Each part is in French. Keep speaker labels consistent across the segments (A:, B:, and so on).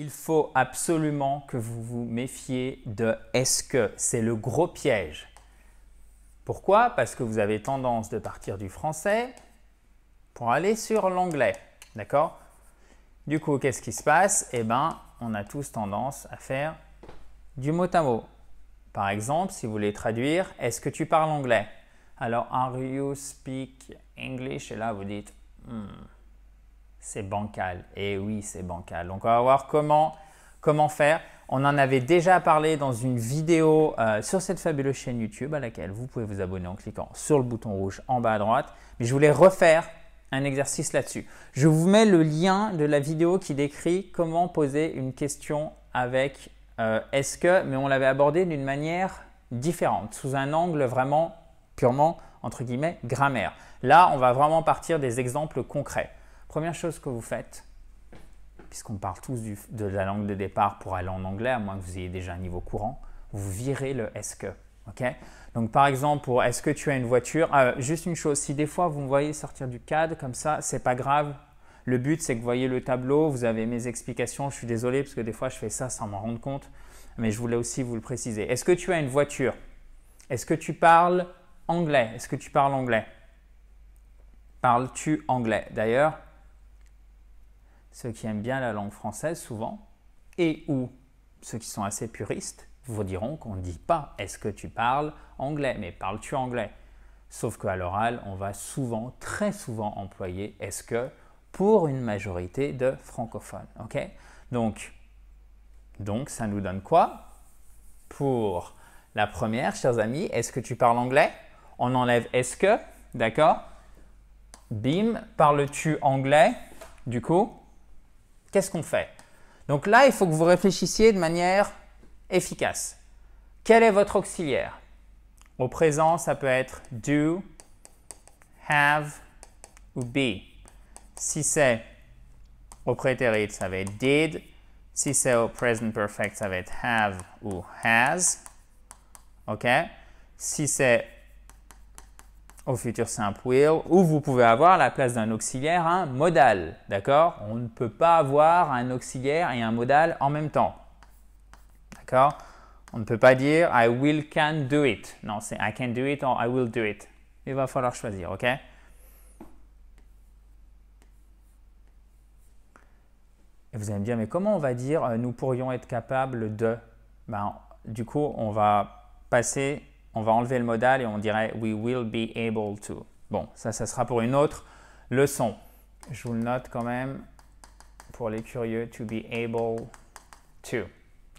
A: Il faut absolument que vous vous méfiez de « est-ce que ». C'est le gros piège. Pourquoi? Parce que vous avez tendance de partir du français pour aller sur l'anglais. D'accord? Du coup, qu'est-ce qui se passe? Eh bien, on a tous tendance à faire du mot à mot. Par exemple, si vous voulez traduire « est-ce que tu parles anglais ?» Alors, « are you speak English ?» Et là, vous dites c'est bancal. Et oui, c'est bancal. Donc, on va voir comment faire. On en avait déjà parlé dans une vidéo sur cette fabuleuse chaîne YouTube à laquelle vous pouvez vous abonner en cliquant sur le bouton rouge en bas à droite. Mais je voulais refaire un exercice là-dessus. Je vous mets le lien de la vidéo qui décrit comment poser une question avec est-ce que, mais on l'avait abordé d'une manière différente, sous un angle vraiment purement, entre guillemets, grammaire. Là, on va vraiment partir des exemples concrets. Première chose que vous faites, puisqu'on parle tous de la langue de départ pour aller en anglais, à moins que vous ayez déjà un niveau courant, vous virez le « est-ce que ». Okay? Donc, par exemple, pour « est-ce que tu as une voiture ?» Juste une chose, si des fois vous me voyez sortir du cadre comme ça, ce n'est pas grave. Le but, c'est que vous voyez le tableau, vous avez mes explications. Je suis désolé parce que des fois, je fais ça sans m'en rendre compte, mais je voulais aussi vous le préciser. Est-ce que tu as une voiture? Est-ce que tu parles anglais? Est-ce que tu parles anglais? Parles-tu anglais? D'ailleurs, ceux qui aiment bien la langue française souvent, et ou ceux qui sont assez puristes, vous diront qu'on ne dit pas « est-ce que tu parles anglais ?» mais « parles-tu anglais ?» Sauf qu'à l'oral, on va souvent, très souvent employer « est-ce que ?» pour une majorité de francophones. Okay? Donc, ça nous donne quoi? Pour la première, chers amis, est-ce que tu parles anglais? On enlève « est-ce que ?» d'accord? Bim, parles-tu anglais? Du coup, qu'est-ce qu'on fait? Donc là, il faut que vous réfléchissiez de manière efficace. Quel est votre auxiliaire? Au présent, ça peut être do, have ou be. Si c'est au prétérit, ça va être did. Si c'est au present perfect, ça va être have ou has. OK? Si c'est au futur simple, will. Ou vous pouvez avoir à la place d'un auxiliaire un modal. D'accord? On ne peut pas avoir un auxiliaire et un modal en même temps. D'accord? On ne peut pas dire I will can do it. Non, c'est I can do it ou I will do it. Il va falloir choisir, OK? Et vous allez me dire, mais comment on va dire nous pourrions être capables de? Ben, du coup, on va enlever le modal et on dirait we will be able to. Bon, ça sera pour une autre leçon. Je vous le note quand même pour les curieux, to be able to.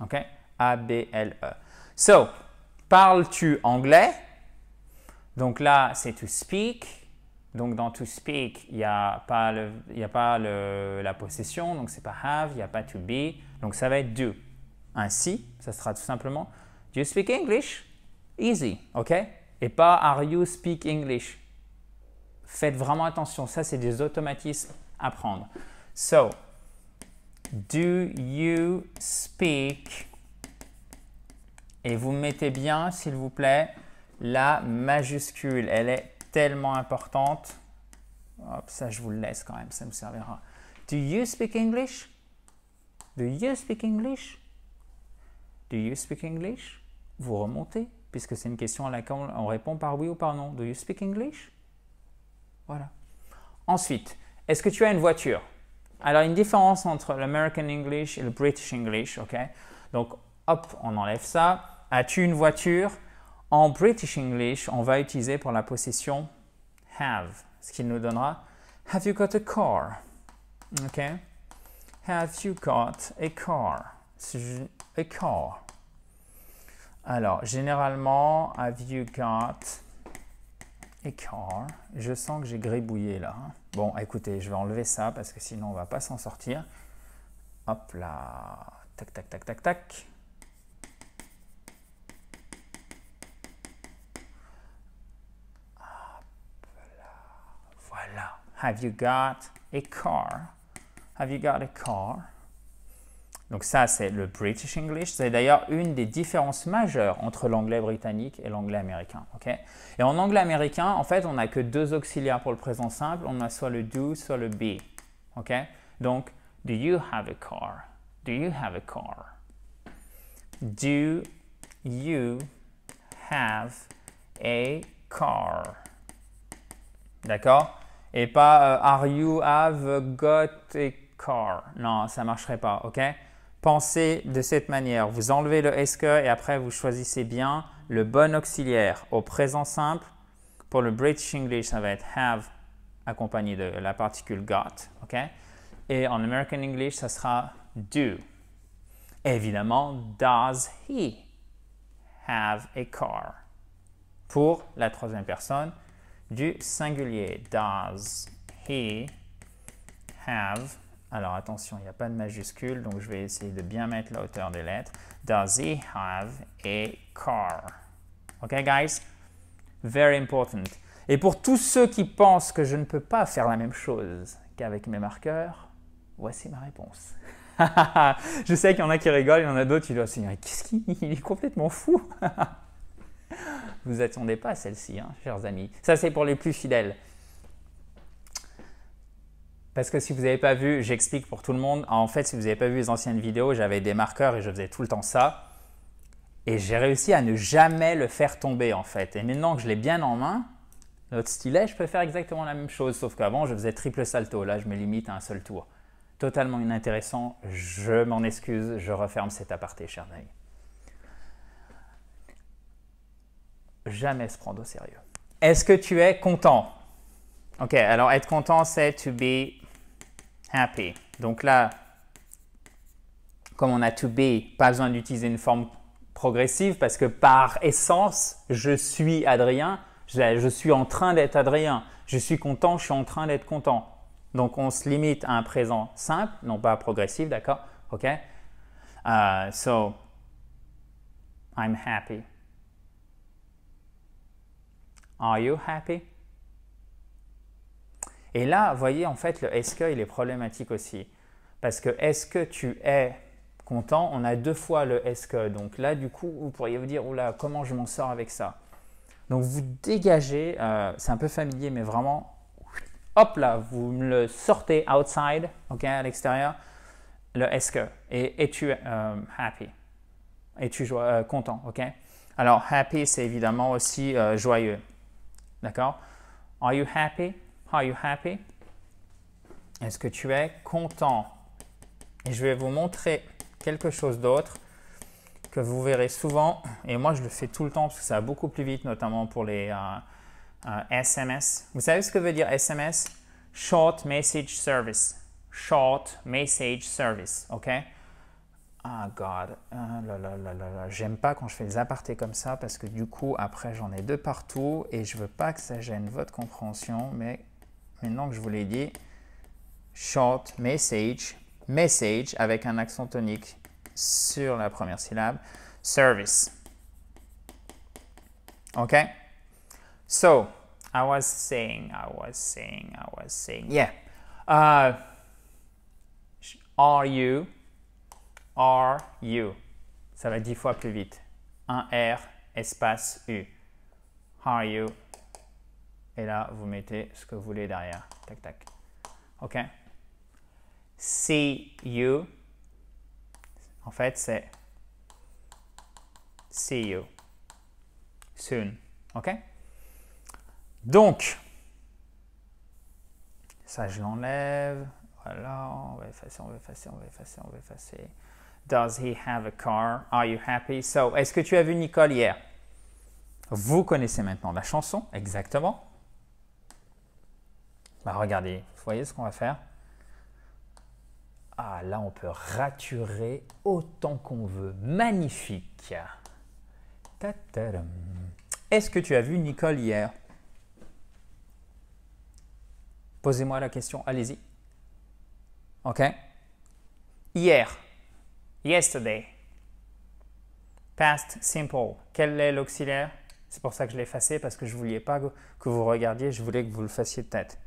A: OK? A-B-L-E. So, parles-tu anglais? Donc là, c'est to speak. Donc dans to speak, il n'y a pas, la possession, donc ce n'est pas have, il n'y a pas to be, donc ça va être do. Ainsi, ça sera tout simplement do you speak English? Easy, ok? Et pas are you speak English? Faites vraiment attention, ça c'est des automatismes à prendre. So, do you speak? Et vous mettez bien, s'il vous plaît, la majuscule, elle est tellement importante. Hop, ça, je vous le laisse quand même, ça nous servira. Do you speak English? Do you speak English? Do you speak English? Vous remontez, puisque c'est une question à laquelle on répond par oui ou par non. Do you speak English? Voilà. Ensuite, est-ce que tu as une voiture? Alors, une différence entre l'American English et le British English, ok? Donc, hop, on enlève ça. As-tu une voiture? En British English, on va utiliser pour la possession have, ce qui nous donnera have you got a car? OK? Have you got a car? A car. Alors, généralement, have you got a car? Je sens que j'ai gribouillé là. Bon, écoutez, je vais enlever ça parce que sinon, on ne va pas s'en sortir. Hop là. Tac, tac, tac, tac, tac. Voilà. Have you got a car? Have you got a car? Donc ça, c'est le British English. C'est d'ailleurs une des différences majeures entre l'anglais britannique et l'anglais américain. Okay? Et en anglais américain, en fait, on n'a que deux auxiliaires pour le présent simple. On a soit le do, soit le be. Okay? Donc, do you have a car? Do you have a car? Do you have a car? D'accord? Et pas are you have got a car? Non, ça ne marcherait pas, ok? Pensez de cette manière. Vous enlevez le est-ce que et après vous choisissez bien le bon auxiliaire. Au présent simple, pour le British English, ça va être have accompagné de la particule got, ok? Et en American English, ça sera do. Évidemment, does he have a car? Pour la troisième personne du singulier. Does he have... Alors attention, il n'y a pas de majuscule, donc je vais essayer de bien mettre la hauteur des lettres. Does he have a car? Ok, guys? Very important. Et pour tous ceux qui pensent que je ne peux pas faire la même chose qu'avec mes marqueurs, voici ma réponse. Je sais qu'il y en a qui rigolent, il y en a d'autres qui doivent se dire « Qu'est-ce qu'il est complètement fou !» Vous attendez pas à celle-ci, hein, chers amis. Ça, c'est pour les plus fidèles. Parce que si vous n'avez pas vu, j'explique pour tout le monde. En fait, si vous n'avez pas vu les anciennes vidéos, j'avais des marqueurs et je faisais tout le temps ça. Et j'ai réussi à ne jamais le faire tomber, en fait. Et maintenant que je l'ai bien en main, notre stylet, je peux faire exactement la même chose. Sauf qu'avant, je faisais triple salto. Là, je me limite à un seul tour. Totalement inintéressant. Je m'en excuse. Je referme cet aparté, chers amis. Jamais se prendre au sérieux. Est-ce que tu es content? Ok, alors être content, c'est to be happy. Donc là, comme on a to be, pas besoin d'utiliser une forme progressive parce que par essence, je suis Adrien, je suis en train d'être Adrien. Je suis content, je suis en train d'être content. Donc on se limite à un présent simple, non pas progressif, d'accord? Ok? So, I'm happy. Are you happy? Et là, vous voyez, en fait, le est-ce que il est problématique aussi. Parce que est-ce que tu es content? On a deux fois le est-ce que. Donc là, du coup, vous pourriez vous dire, oula, comment je m'en sors avec ça? Donc vous dégagez, c'est un peu familier, mais vraiment, hop là, vous me le sortez outside, ok, à l'extérieur, le est-ce que. Et es-tu happy? Es-tu content, ok? Alors, happy, c'est évidemment aussi joyeux. D'accord? Are you happy? Are you happy? Est-ce que tu es content? Et je vais vous montrer quelque chose d'autre que vous verrez souvent. Et moi, je le fais tout le temps parce que ça va beaucoup plus vite, notamment pour les SMS. Vous savez ce que veut dire SMS? Short Message Service. Short Message Service. OK? Ah, God. J'aime pas quand je fais des apartés comme ça parce que du coup, après, j'en ai deux partout et je veux pas que ça gêne votre compréhension. Mais maintenant que je vous l'ai dit, short message, message avec un accent tonique sur la première syllabe, service. OK? So, I was saying, yeah. Are you? Ça va 10 fois plus vite. Un R, espace U. Are you? Et là, vous mettez ce que vous voulez derrière. Tac, tac. OK? See you. En fait, c'est see you. Soon. OK? Donc, ça, je l'enlève. Voilà, on va effacer. Does he have a car? Are you happy? So, est-ce que tu as vu Nicole hier? Vous connaissez maintenant la chanson, exactement. Bah, regardez, vous voyez ce qu'on va faire? Ah, là, on peut raturer autant qu'on veut. Magnifique. Est-ce que tu as vu Nicole hier? Posez-moi la question, allez-y. OK? Hier. Yesterday. Past simple. Quel est l'auxiliaire? C'est pour ça que je l'ai effacé parce que je ne voulais pas que vous regardiez, je voulais que vous le fassiez de tête.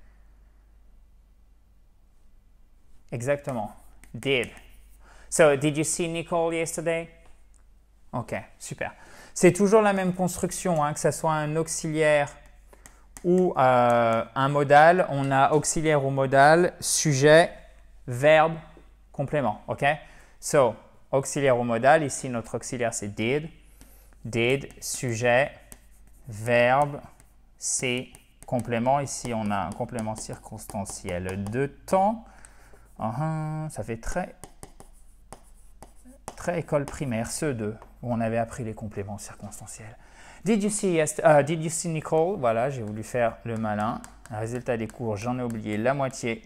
A: Exactement. Did. So, did you see Nicole yesterday? OK, super. C'est toujours la même construction, hein, que ce soit un auxiliaire ou un modal. On a auxiliaire ou modal, sujet, verbe, complément. OK? So, auxiliaire au modal, ici notre auxiliaire c'est did. Did, sujet, verbe, c'est complément. Ici on a un complément circonstanciel de temps. Ça fait très école primaire, CE2, où on avait appris les compléments circonstanciels. Did you see Nicole? Voilà, j'ai voulu faire le malin. Résultat des cours, j'en ai oublié la moitié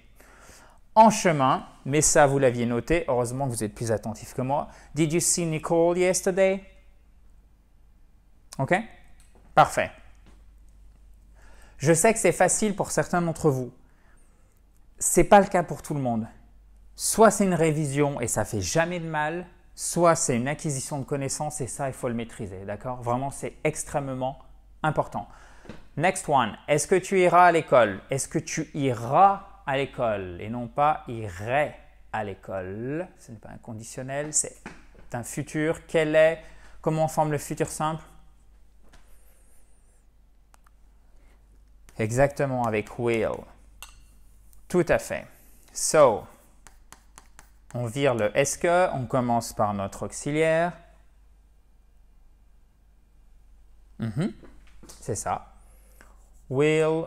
A: en chemin, mais ça, vous l'aviez noté. Heureusement que vous êtes plus attentif que moi. Did you see Nicole yesterday? OK? Parfait. Je sais que c'est facile pour certains d'entre vous. Ce n'est pas le cas pour tout le monde. Soit c'est une révision et ça fait jamais de mal, soit c'est une acquisition de connaissances et ça, il faut le maîtriser. D'accord? Vraiment, c'est extrêmement important. Next one. Est-ce que tu iras à l'école? Est-ce que tu iras à l'école et non pas irai à l'école? Ce n'est pas un conditionnel, c'est un futur. Comment on forme le futur simple? Exactement, avec will. Tout à fait. So, on vire le est-ce que, on commence par notre auxiliaire. C'est ça. Will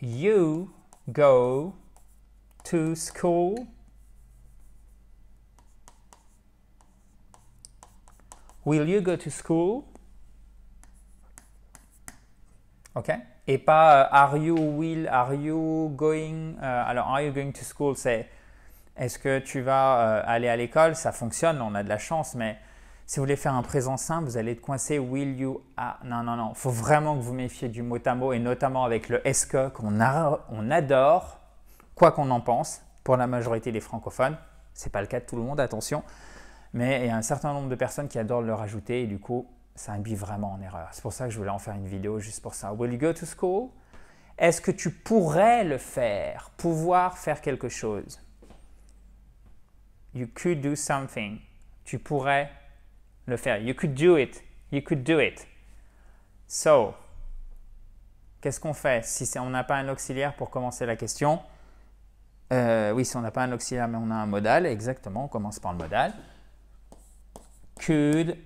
A: you go to school? Will you go to school? OK? Et pas are you going? Alors, are you going to school, c'est est-ce que tu vas aller à l'école? Ça fonctionne, on a de la chance, mais si vous voulez faire un présent simple, vous allez être coincé. Will you? Non. Il faut vraiment que vous méfiez du mot à mot et notamment avec le est-ce que qu'on adore, quoi qu'on en pense, pour la majorité des francophones. Ce n'est pas le cas de tout le monde, attention. Mais il y a un certain nombre de personnes qui adorent le rajouter et du coup, ça induit vraiment en erreur. C'est pour ça que je voulais en faire une vidéo juste pour ça. Will you go to school? Est-ce que tu pourrais le faire? Pouvoir faire quelque chose. You could do something. Tu pourrais le faire. You could do it. You could do it. So, qu'est-ce qu'on fait si on n'a pas un auxiliaire pour commencer la question? Oui, si on n'a pas un auxiliaire, mais on a un modal. Exactement, on commence par le modal. Could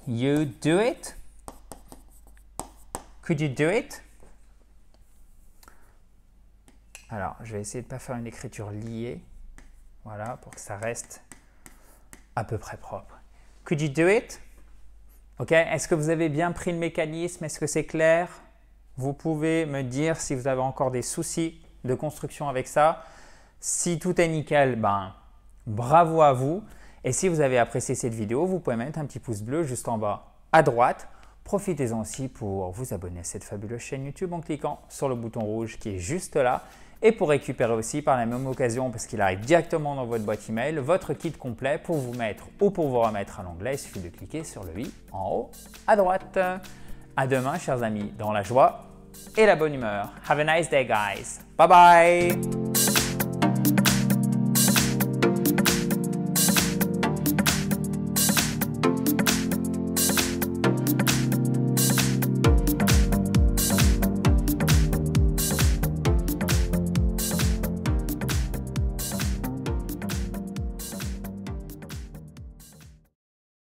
A: you do it? Could you do it? Alors, je vais essayer de ne pas faire une écriture liée. Voilà, pour que ça reste à peu près propre. Could you do it? OK, est-ce que vous avez bien pris le mécanisme? Est-ce que c'est clair? Vous pouvez me dire si vous avez encore des soucis de construction avec ça. Si tout est nickel, ben, bravo à vous. Et si vous avez apprécié cette vidéo, vous pouvez mettre un petit pouce bleu juste en bas à droite. Profitez-en aussi pour vous abonner à cette fabuleuse chaîne YouTube en cliquant sur le bouton rouge qui est juste là. Et pour récupérer aussi par la même occasion, parce qu'il arrive directement dans votre boîte email, votre kit complet pour vous mettre ou pour vous remettre à l'onglet. Il suffit de cliquer sur le i en haut à droite. À demain, chers amis, dans la joie et la bonne humeur. Have a nice day, guys. Bye bye.